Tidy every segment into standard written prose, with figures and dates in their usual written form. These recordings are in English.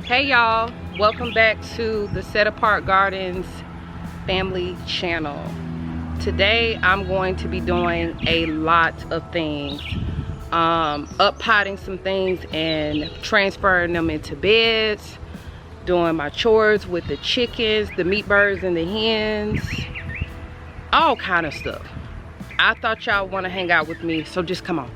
Hey y'all, welcome back to the Set Apart Gardens family channel. Today I'm going to be doing a lot of things, up potting some things and transferring them into beds, doing my chores with the chickens, the meat birds and the hens, all kind of stuff. I thought y'all want to hang out with me, so just come on.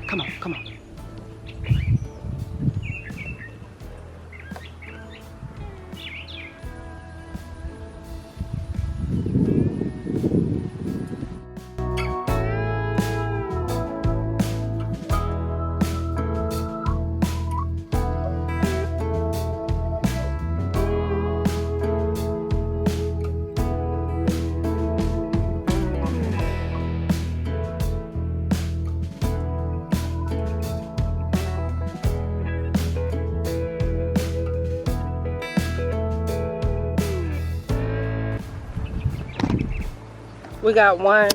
We got one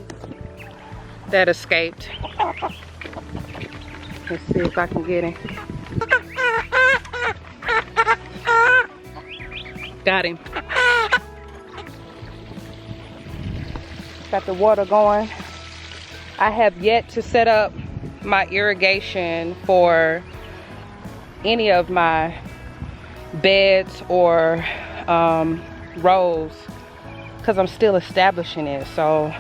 that escaped. Let's see if I can get him. Got him. Got the water going. I have yet to set up my irrigation for any of my beds or rows, because I'm still establishing it, so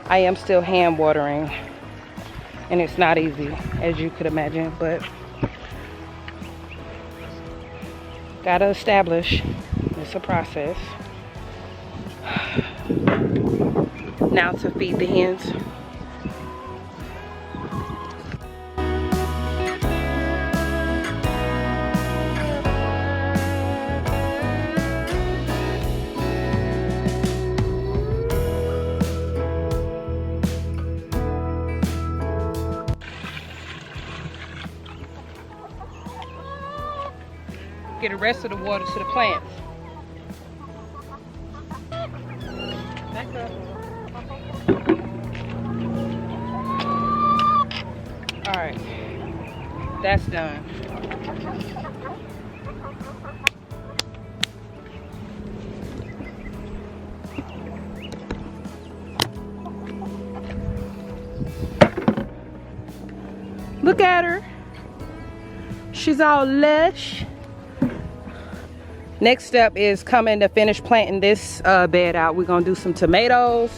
I am still hand watering, and it's not easy, as you could imagine, but gotta establish. It's a process. Now to feed the hens. Get the rest of the water to the plants. Back up. All right, that's done. Look at her. She's all lush. Next step is coming to finish planting this bed out. We're gonna do some tomatoes,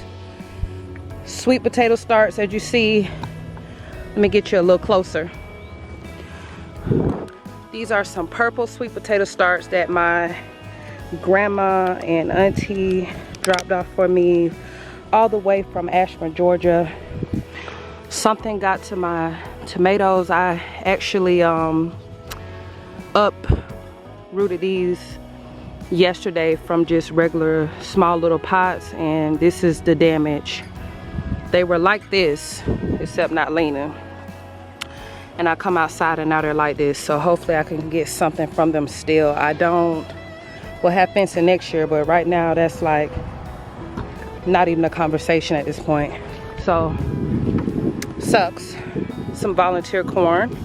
sweet potato starts, as you see. Let me get you a little closer. These are some purple sweet potato starts that my grandma and auntie dropped off for me all the way from Ashburn, Georgia. Something got to my tomatoes. I actually uprooted these yesterday from just regular small little pots, and this is the damage. They were like this, except not leaning, and I come outside and now they're like this. So hopefully I can get something from them still. We'll have fencing next year, but right now that's like not even a conversation at this point. So sucks. Some volunteer corn.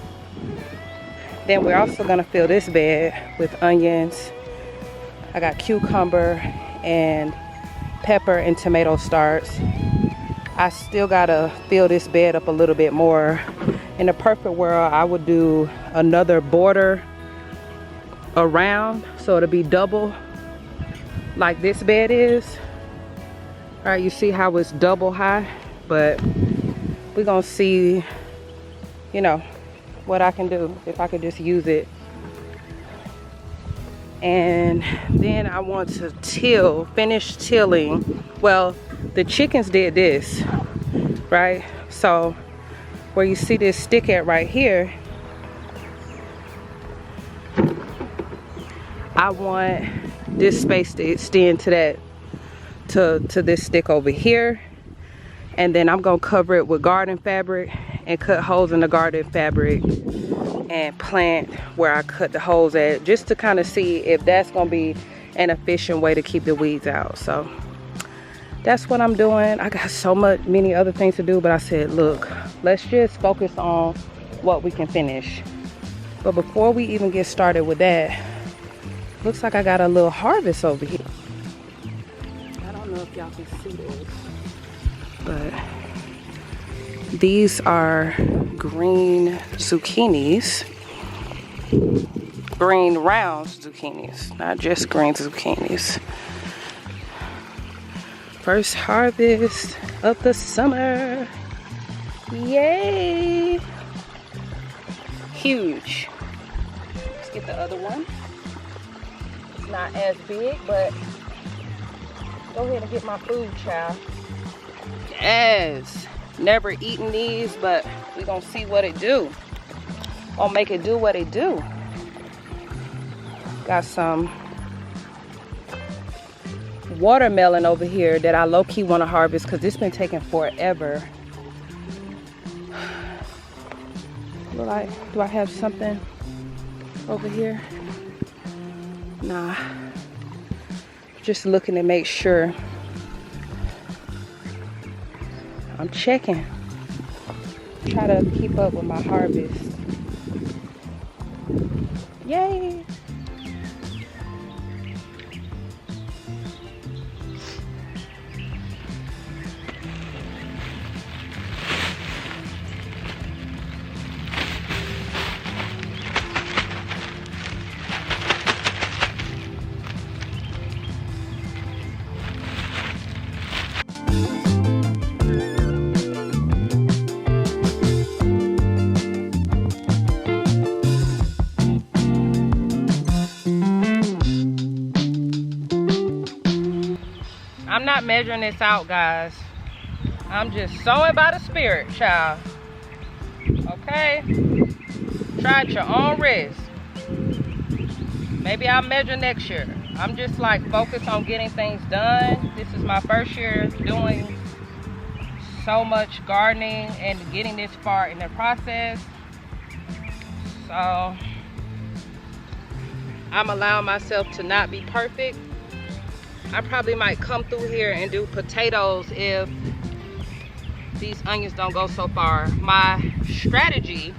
Then we're also gonna fill this bed with onions. I got cucumber and pepper and tomato starts. I still gotta fill this bed up a little bit more. In a perfect world, I would do another border around, so it'll be double like this bed is. All right, you see how it's double high, but we're gonna see, you know, what I can do if I could just use it. And then I want to finish tilling. Well, the chickens did this, right? So where you see this stick at right here, I want this space to extend to that, to this stick over here. And then I'm gonna cover it with garden fabric and cut holes in the garden fabric and plant where I cut the holes at, just to kind of see if that's gonna be an efficient way to keep the weeds out. So that's what I'm doing. I got many other things to do, but I said, look, let's just focus on what we can finish. But before we even get started with that, Looks like I got a little harvest over here. I don't know if y'all can see this, but these are green zucchinis. Green round zucchinis, not just green zucchinis. First harvest of the summer. Yay! Huge. Let's get the other one. It's not as big, but go ahead and get my food, child. Yes. Never eaten these, but we're gonna see what it do. Gonna make it do what it do. Got some watermelon over here that I low-key want to harvest because it's been taking forever. Do I have something over here? Nah. Just looking to make sure. I'm checking. Try to keep up with my harvest. Yay! I'm not measuring this out, guys. I'm just sowing by the Spirit, child. Okay? Try at your own risk. Maybe I'll measure next year. I'm just like focused on getting things done. This is my first year doing so much gardening and getting this far in the process. So I'm allowing myself to not be perfect. I probably might come through here and do potatoes if these onions don't go so far. My strategy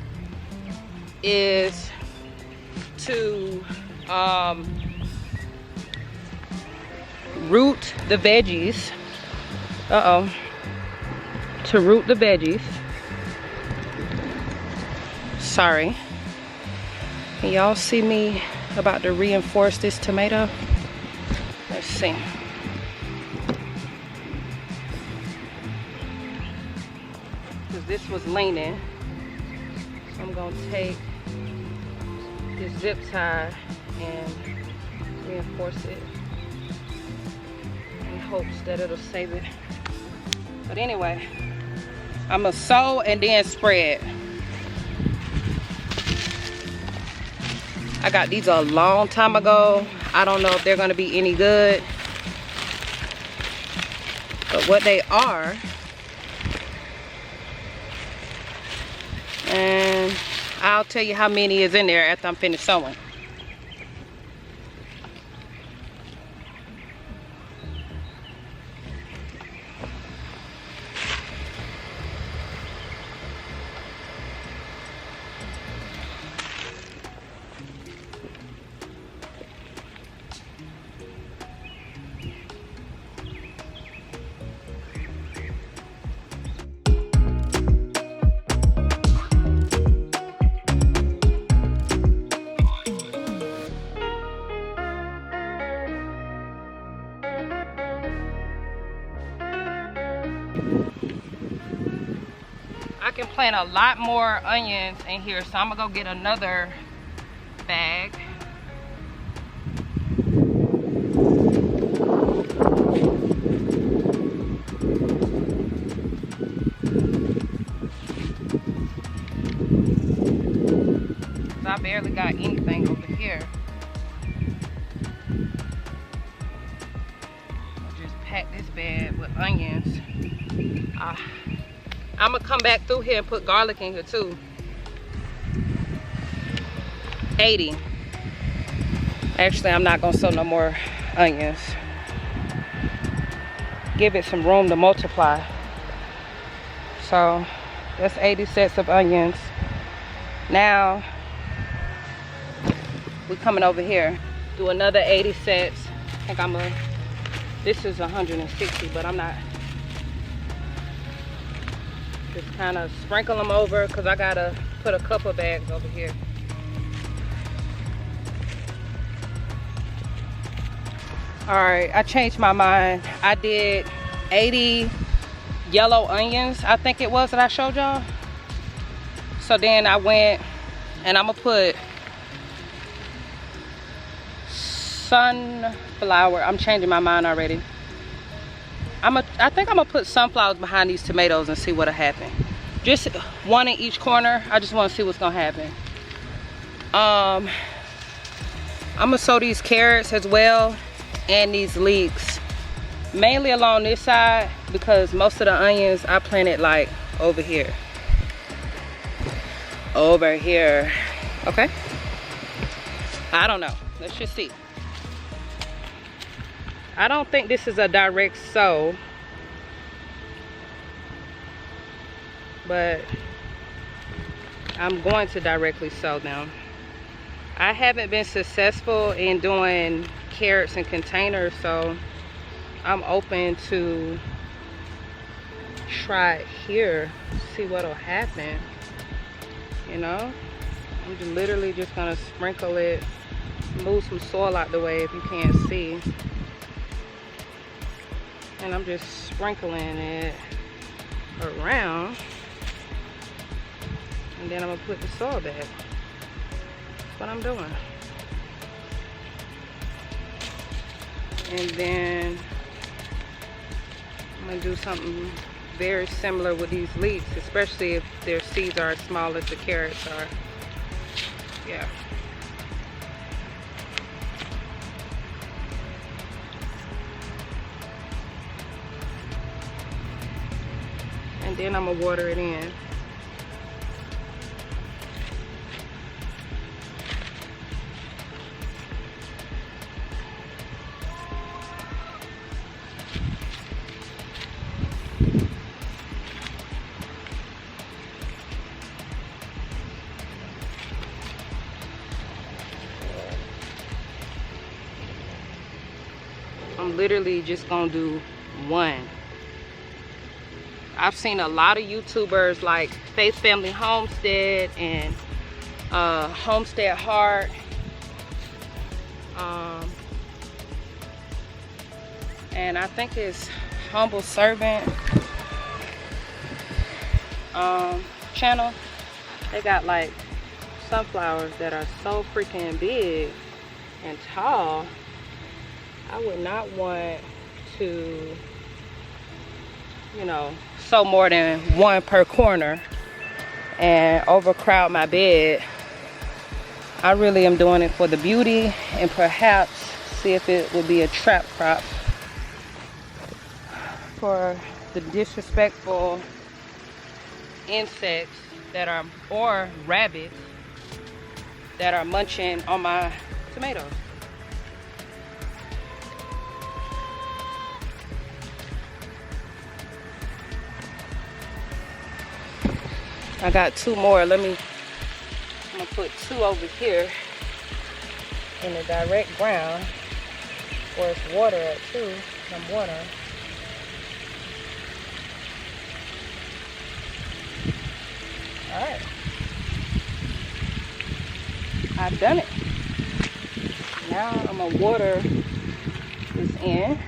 is to root the veggies. To root the veggies. Sorry. Can y'all see me about to reinforce this tomato? Let's see. Because this was leaning. So I'm going to take this zip tie and reinforce it in hopes that it'll save it. But anyway, I'm going to sow and then spread. I got these a long time ago. I don't know if they're going to be any good. But what they are, and I'll tell you how many is in there after I'm finished sowing. I can plant a lot more onions in here, so I'm gonna go get another bag. I barely got anything over here. I'll just pack this bag with onions. I'm gonna come back through here and put garlic in here too. 80. Actually, I'm not gonna sow no more onions. Give it some room to multiply. So that's 80 sets of onions. Now we're coming over here. Do another 80 sets. I think this is 160, but I'm not. Just kind of sprinkle them over because I gotta put a couple bags over here. All right, I changed my mind. I did 80 yellow onions, I think it was, that I showed y'all. So then I went and I'm gonna put sunflower. I'm changing my mind already. I think I'm gonna put sunflowers behind these tomatoes and see what'll happen. Just one in each corner. I just want to see what's gonna happen. I'm gonna sow these carrots as well and these leeks, mainly along this side because most of the onions I planted like over here. Over here. Okay. I don't know. Let's just see. I don't think this is a direct sow, but I'm going to directly sow them. I haven't been successful in doing carrots in containers, so I'm open to try it here, see what'll happen. You know, I'm just literally just gonna sprinkle it, move some soil out the way if you can't see. And I'm just sprinkling it around. And then I'm gonna put the soil back. That's what I'm doing. And then I'm gonna do something very similar with these leeks, especially if their seeds are as small as the carrots are. Yeah. And then I'm gonna water it in. I'm literally just gonna do one. I've seen a lot of YouTubers like Faith Family Homestead and Homestead Heart. And I think it's Humble Servant channel. They got like sunflowers that are so freaking big and tall. I would not want to, you know, sow more than one per corner and overcrowd my bed. I really am doing it for the beauty and perhaps see if it would be a trap crop for the disrespectful insects that are, or rabbits that are munching on my tomatoes. I got two more. I'm gonna put two over here in the direct ground where it's water at too. I'm watering. All right, I've done it. Now I'm gonna water this in.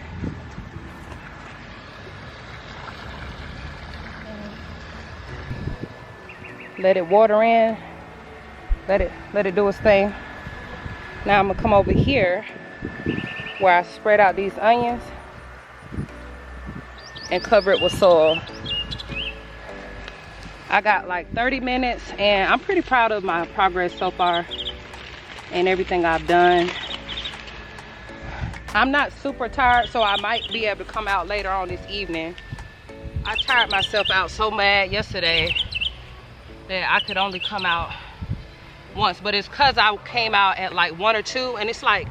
Let it water in. Let it do its thing. Now I'm gonna come over here where I spread out these onions and cover it with soil. I got like 30 minutes and I'm pretty proud of my progress so far and everything I've done. I'm not super tired, so I might be able to come out later on this evening. I tired myself out so mad yesterday that I could only come out once, but it's cause I came out at like 1 or 2 and it's like,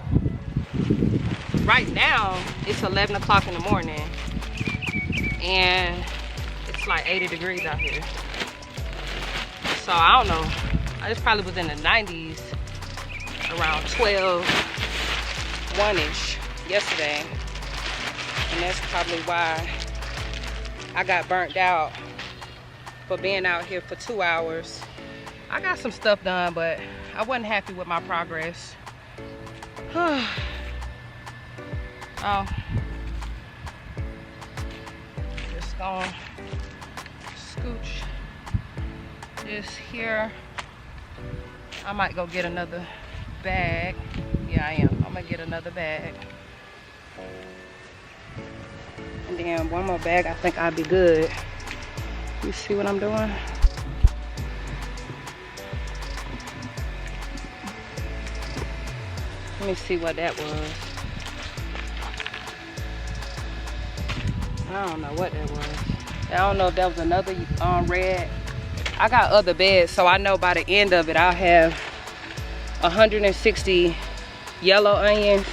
right now it's 11 o'clock in the morning and it's like 80 degrees out here. So I don't know, I just probably was in the 90s around 12 1-ish yesterday, and that's probably why I got burnt out for being out here for 2 hours. I got some stuff done, but I wasn't happy with my progress. Oh, just gonna scooch this here. I might go get another bag. Yeah, I am. I'm gonna get another bag. And then one more bag, I think I'll be good. You see what I'm doing? Let me see what that was. I don't know what that was. I don't know if that was another red. I got other beds, so I know by the end of it, I'll have 160 yellow onions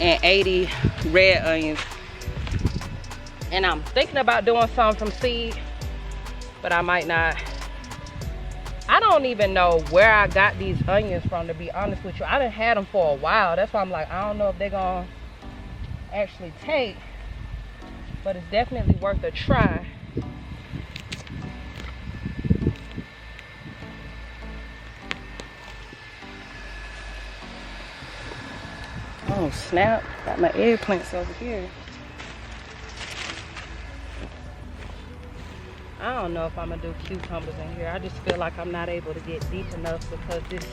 and 80 red onions. And I'm thinking about doing some from seed, but I might not. I don't even know where I got these onions from, to be honest with you. I done had them for a while. That's why I'm like, I don't know if they're gonna actually take, but it's definitely worth a try. Oh snap, got my eggplants over here. I don't know if I'm gonna do cucumbers in here. I just feel like I'm not able to get deep enough because this.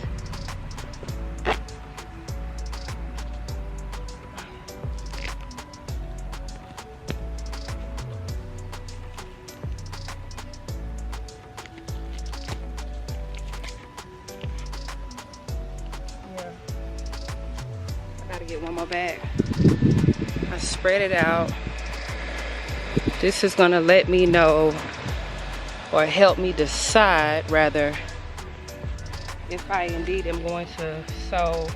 Yeah. I gotta get one more bag. I spread it out. This is gonna let me know, or help me decide rather, if I indeed am going to sow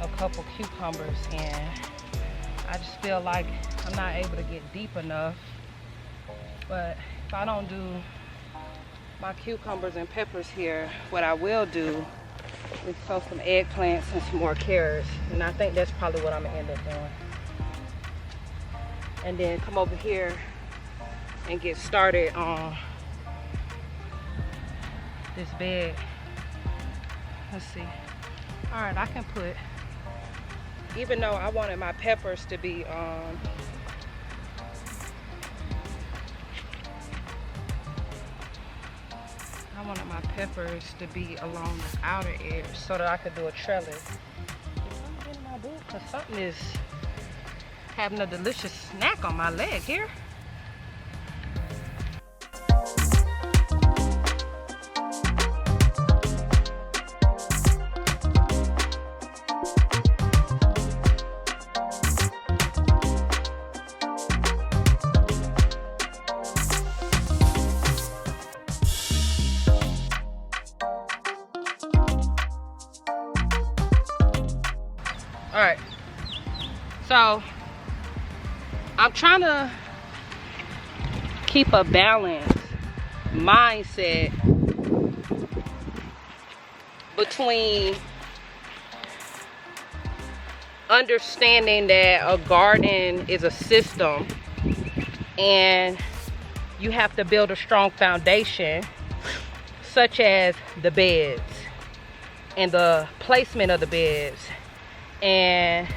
a couple cucumbers in. I just feel like I'm not able to get deep enough, but if I don't do my cucumbers and peppers here, what I will do is sow some eggplants and some more carrots, and I think that's probably what I'm gonna end up doing. And then come over here and get started on this bed. Let's see. All right, I can put, even though I wanted my peppers to be I wanted my peppers to be along the outer edge so that I could do a trellis. I'm getting my booth because something is having a delicious snack on my leg here. All right, so I'm trying to keep a balanced mindset between understanding that a garden is a system and you have to build a strong foundation, such as the beds and the placement of the beds, and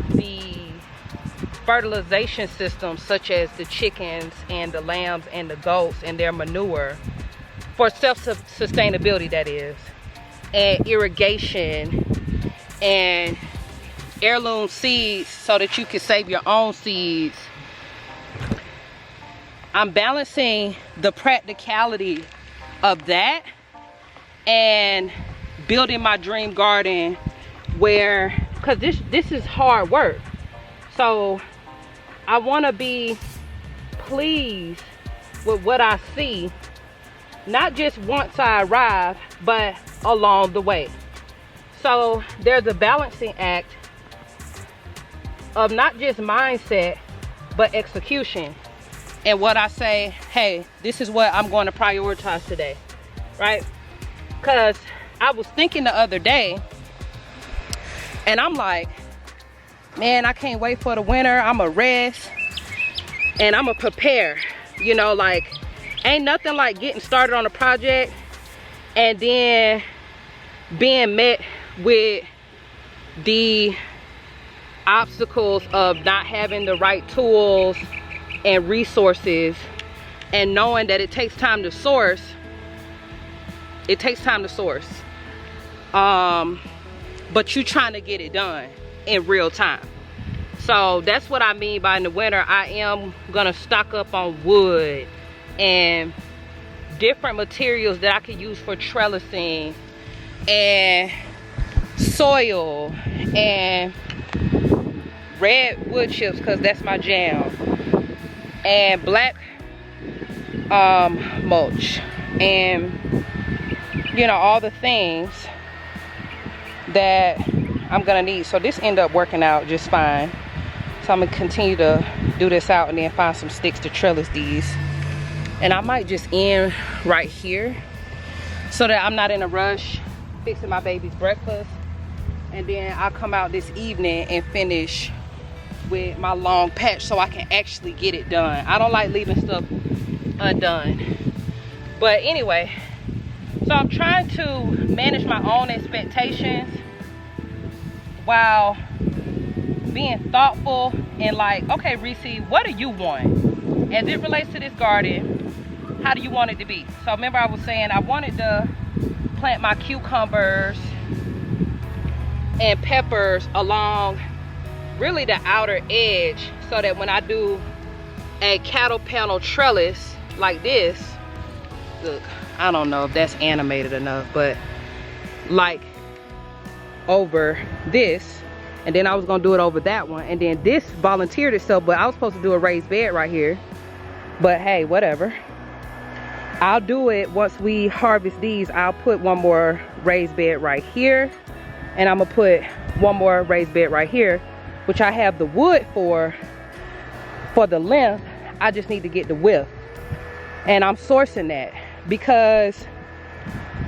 the fertilization systems, such as the chickens and the lambs and the goats and their manure, for self-sustainability, that is, and irrigation and heirloom seeds so that you can save your own seeds. I'm balancing the practicality of that and building my dream garden, where, because this is hard work, so I want to be pleased with what I see, not just once I arrive, but along the way. So there's a balancing act of not just mindset but execution, and what I say, hey, this is what I'm going to prioritize today, right? Because I was thinking the other day, And I'm like, man, I can't wait for the winter. I'ma rest and I'ma prepare. You know, like, ain't nothing like getting started on a project and then being met with the obstacles of not having the right tools and resources, and knowing that it takes time to source. It takes time to source. But you trying to get it done in real time. So that's what I mean by in the winter, I am gonna stock up on wood and different materials that I can use for trellising, and soil, and red wood chips, because that's my jam, and black mulch, and you know, all the things that I'm gonna need. So this ended up working out just fine. So I'm gonna continue to do this out and then find some sticks to trellis these. And I might just end right here so that I'm not in a rush fixing my baby's breakfast. And then I'll come out this evening and finish with my long patch so I can actually get it done. I don't like leaving stuff undone. But anyway, so I'm trying to manage my own expectations while being thoughtful and like, okay, Reese, what do you want? As it relates to this garden, how do you want it to be? So remember I was saying I wanted to plant my cucumbers and peppers along really the outer edge, so that when I do a cattle panel trellis like this, look, I don't know if that's animated enough, but like over this, and then I was gonna do it over that one, and then this volunteered itself, but I was supposed to do a raised bed right here. But hey, whatever. I'll do it once we harvest these. I'll put one more raised bed right here, and I'm gonna put one more raised bed right here, which I have the wood for the length. I just need to get the width, and I'm sourcing that because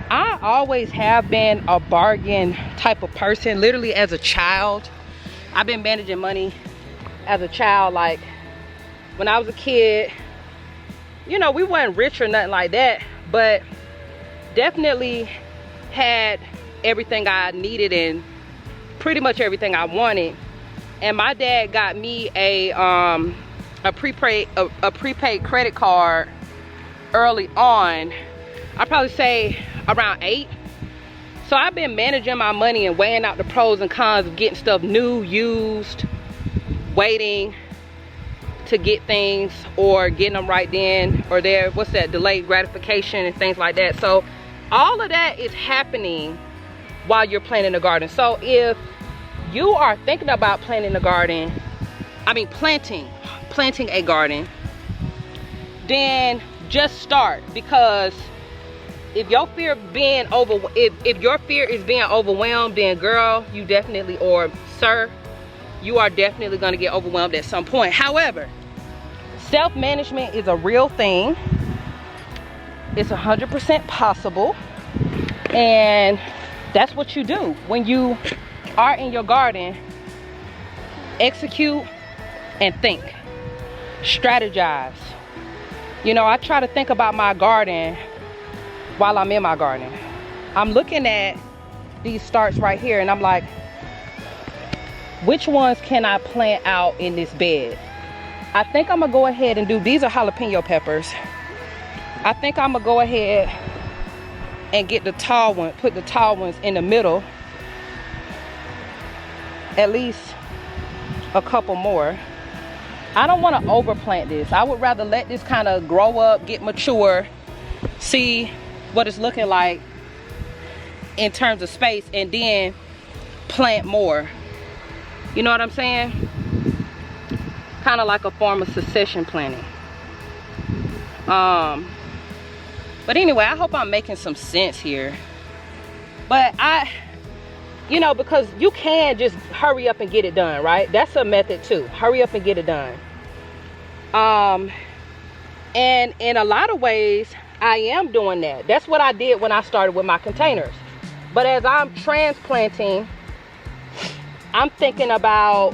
I always have been a bargain type of person. Literally as a child, I've been managing money as a child. Like when I was a kid, you know, we weren't rich or nothing like that, but definitely had everything I needed and pretty much everything I wanted. And my dad got me a prepaid credit card early on. I'd probably say around 8. So I've been managing my money and weighing out the pros and cons of getting stuff new, used, waiting to get things, or getting them right then or there. What's that? Delayed gratification and things like that. So all of that is happening while you're planting a garden. So if you are thinking about planting a garden, planting a garden, then just start. Because if your fear of being if your fear is being overwhelmed, then girl, you definitely, or sir, you are definitely going to get overwhelmed at some point. However, self-management is a real thing. It's 100% possible, and that's what you do when you are in your garden. Execute and think, strategize. You know, I try to think about my garden while I'm in my garden. I'm looking at these starts right here, and I'm like, which ones can I plant out in this bed? I think I'm gonna go ahead and do, these are jalapeno peppers. I think I'm gonna go ahead and get the tall one, put the tall ones in the middle. At least a couple more. I don't want to overplant this. I would rather let this kind of grow up, get mature, see what it's looking like in terms of space, and then plant more. You know what I'm saying? Kind of like a form of succession planting. But anyway, I hope I'm making some sense here. But you know, because you can just hurry up and get it done, right? That's a method too. Hurry up and get it done. And in a lot of ways, I am doing that. That's what I did when I started with my containers. But as I'm transplanting I'm thinking about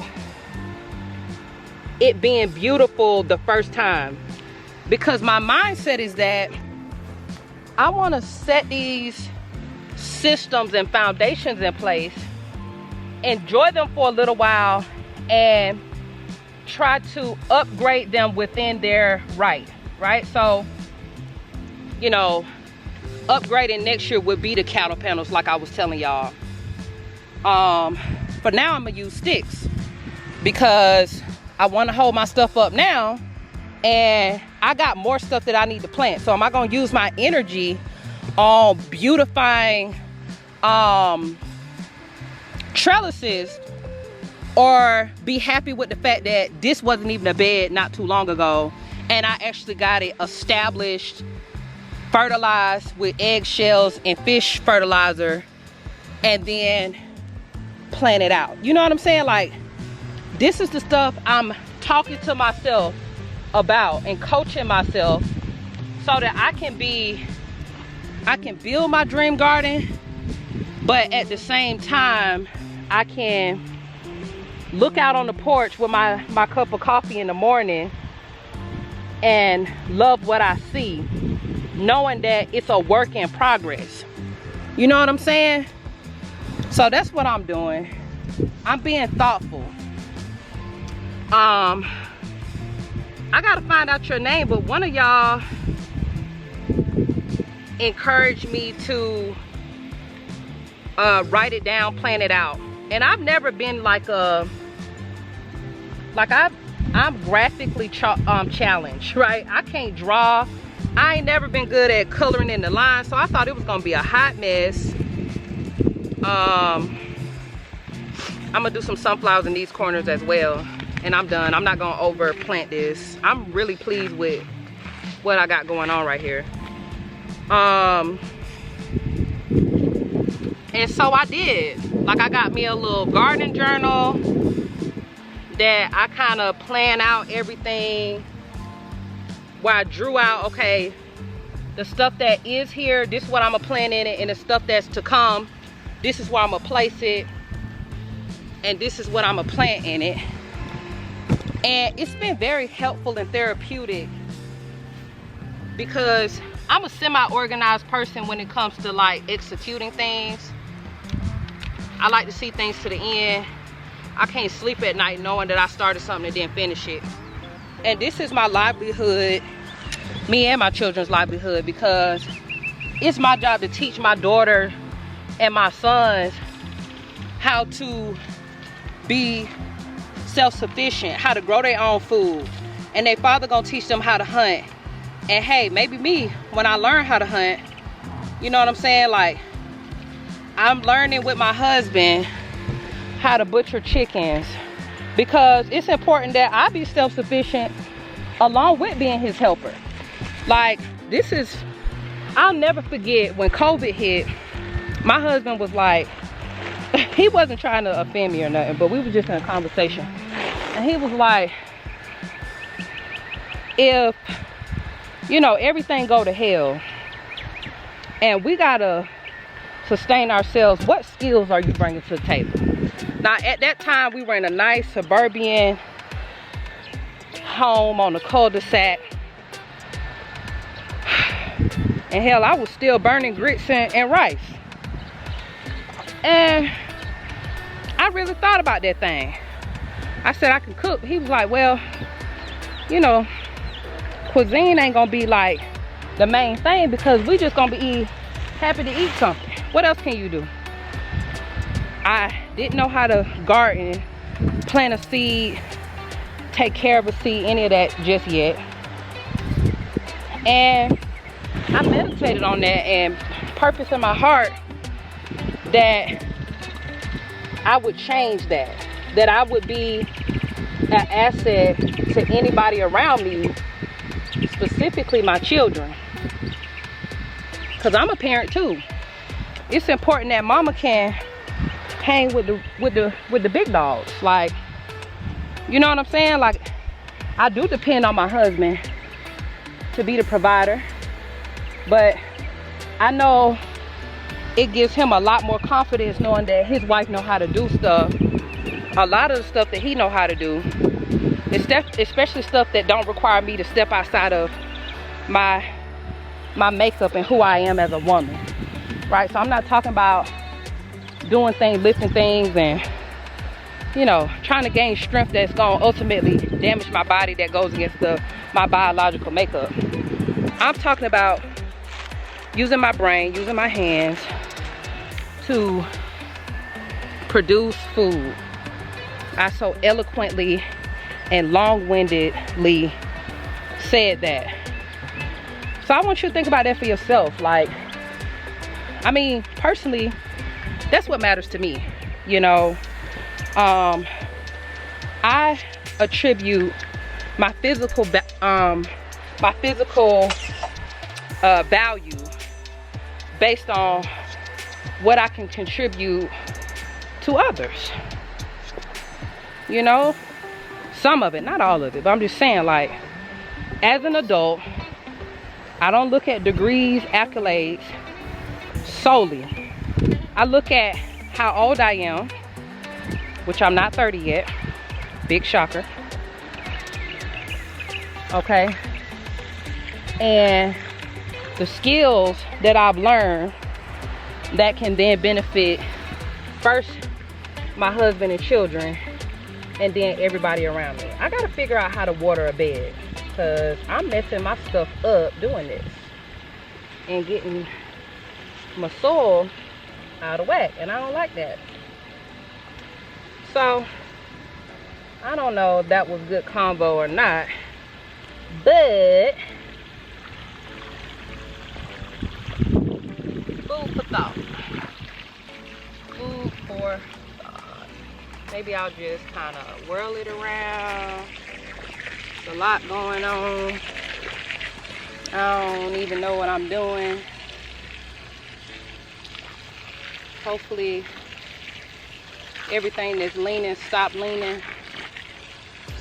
it being beautiful the first time, because my mindset is that I want to set these systems and foundations in place, enjoy them for a little while, and try to upgrade them within their right. So, you know, upgrading next year would be the cattle panels, like I was telling y'all. For now, I'm gonna use sticks because I want to hold my stuff up now, and I got more stuff that I need to plant. So am I gonna use my energy on beautifying trellises, or be happy with the fact that this wasn't even a bed not too long ago and I actually got it established, fertilized with eggshells and fish fertilizer, and then plant it out? You know what I'm saying? Like, this is the stuff I'm talking to myself about and coaching myself so that I can build my dream garden, but at the same time I can look out on the porch with my cup of coffee in the morning and love what I see, knowing that it's a work in progress. You know what I'm saying? So that's what I'm doing. I'm being thoughtful. I gotta find out your name, but one of y'all encouraged me to write it down, plan it out. And I've never been like I'm graphically challenged, right? I can't draw. I ain't never been good at coloring in the lines, so I thought it was gonna be a hot mess. I'm gonna do some sunflowers in these corners as well, and I'm done. I'm not gonna over plant this. I'm really pleased with what I got going on right here. And so I did. Like, I got me a little garden journal that I kind of plan out everything, where I drew out, okay, the stuff that is here, this is what I'm gonna plant in it, and the stuff that's to come, this is where I'm gonna place it, and this is what I'm gonna plant in it. And it's been very helpful and therapeutic, because I'm a semi-organized person when it comes to like executing things. I like to see things to the end. I can't sleep at night knowing that I started something and didn't finish it. And this is my livelihood, me and my children's livelihood, because it's my job to teach my daughter and my sons how to be self-sufficient, how to grow their own food. And their father gonna teach them how to hunt. And hey, maybe me, when I learn how to hunt, you know what I'm saying? Like, I'm learning with my husband how to butcher chickens, because it's important that I be self-sufficient along with being his helper. Like, this is, I'll never forget when COVID hit, my husband was like, he wasn't trying to offend me or nothing, but we were just in a conversation. And he was like, if, you know, everything go to hell and we gotta sustain ourselves, what skills are you bringing to the table? Now, at that time, we were in a nice suburban home on the cul-de-sac. And hell, I was still burning grits and rice. And I really thought about that thing. I said I can cook. He was like, well, you know, cuisine ain't gonna be like the main thing, because we just gonna be happy to eat something. What else can you do? I didn't know how to garden, plant a seed, take care of a seed, any of that just yet. And I meditated on that and purpose in my heart that I would change that I would be an asset to anybody around me, specifically my children. Because I'm a parent too. It's important that mama can hang with the big dogs. Like, you know what I'm saying? Like, I do depend on my husband to be the provider, but I know it gives him a lot more confidence knowing that his wife know how to do stuff. A lot of the stuff that he know how to do, especially stuff that don't require me to step outside of my makeup and who I am as a woman, right? So I'm not talking about doing things, lifting things, and you know, trying to gain strength that's gonna ultimately damage my body, that goes against my biological makeup. I'm talking about using my brain, using my hands to produce food. I so eloquently and long-windedly said that. So I want you to think about that for yourself. Like, I mean, personally, that's what matters to me, you know. I attribute my physical value based on what I can contribute to others. You know, some of it, not all of it, but I'm just saying, like, as an adult, I don't look at degrees, accolades solely. I look at how old I am, which I'm not 30 yet. Big shocker. Okay. And the skills that I've learned that can then benefit first my husband and children, and then everybody around me. I gotta figure out how to water a bed, because I'm messing my stuff up doing this and getting my soil out of whack, and I don't like that. So I don't know if that was good convo or not, but food for thought. Food for thought. Maybe I'll just kind of whirl it around. There's a lot going on. I don't even know what I'm doing. Hopefully everything that's leaning stop leaning.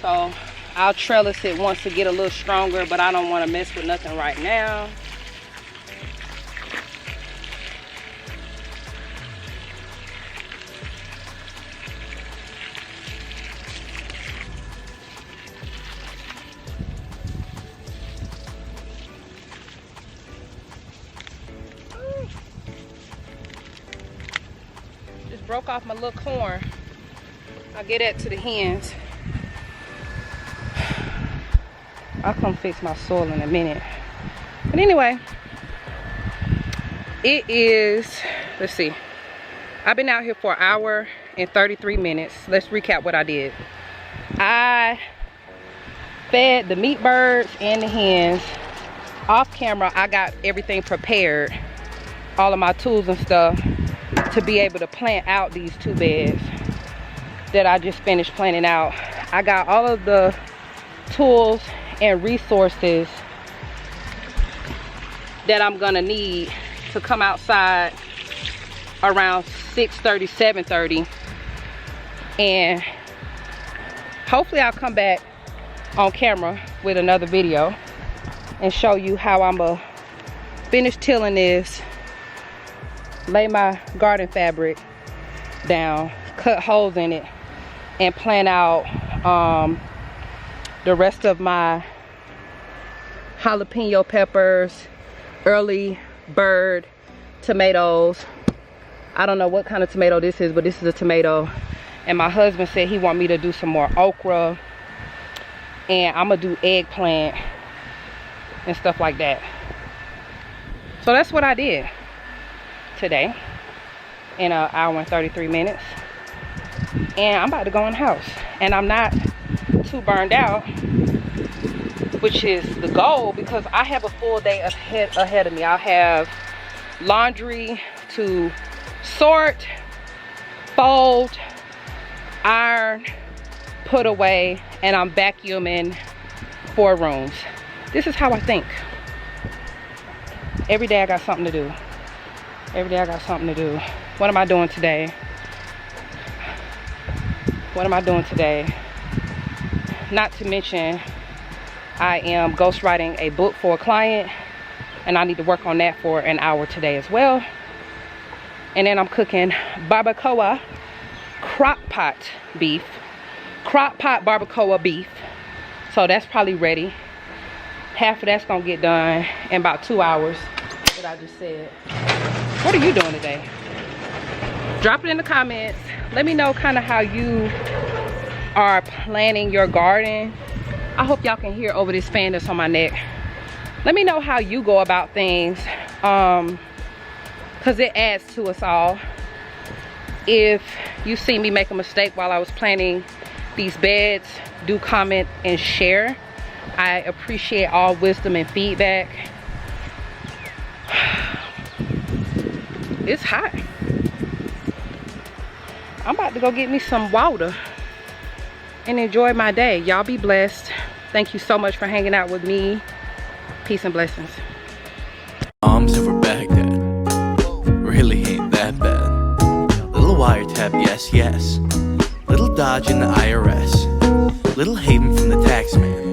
So I'll trellis it once to get a little stronger, but I don't want to mess with nothing right now. Just broke off my little corn. I'll get that to the hens. I'll come fix my soil in a minute. But anyway, it is, let's see, I've been out here for 1 hour and 33 minutes. Let's recap what I did. I fed the meat birds and the hens. Off camera, I got everything prepared, all of my tools and stuff, to be able to plant out these 2 beds that I just finished planting out. I got all of the tools and resources that I'm gonna need to come outside around 6:30, 7:30, and hopefully I'll come back on camera with another video and show you how I'm gonna finish tilling this, lay my garden fabric down, cut holes in it, and plant out the rest of my jalapeno peppers, early bird tomatoes. I don't know what kind of tomato this is, but this is a tomato. And my husband said he want me to do some more okra, and I'm gonna do eggplant and stuff like that. So that's what I did today in 1 hour and 33 minutes. And I'm about to go in the house, and I'm not too burned out, which is the goal, because I have a full day ahead of me. I'll have laundry to sort, fold, iron, put away, and I'm vacuuming 4 rooms. This is how I think. Every day I got something to do. Every day I got something to do. What am I doing today? What am I doing today? Not to mention, I am ghostwriting a book for a client, and I need to work on that for 1 hour today as well. And then I'm cooking barbacoa crock pot beef. Crock pot barbacoa beef. So that's probably ready. Half of that's gonna get done in about 2 hours, what I just said. What are you doing today? Drop it in the comments. Let me know kind of how you are planning your garden. I hope y'all can hear over this fan that's on my neck. Let me know how you go about things, because it adds to us all. If you see me make a mistake while I was planting these beds, do comment and share. I appreciate all wisdom and feedback. It's hot. I'm about to go get me some water and enjoy my day. Y'all be blessed. Thank you so much for hanging out with me. Peace and blessings. Arms over Baghdad. Really ain't that bad. Little wiretap, yes, yes. Little dodge in the IRS. Little haven from the tax man.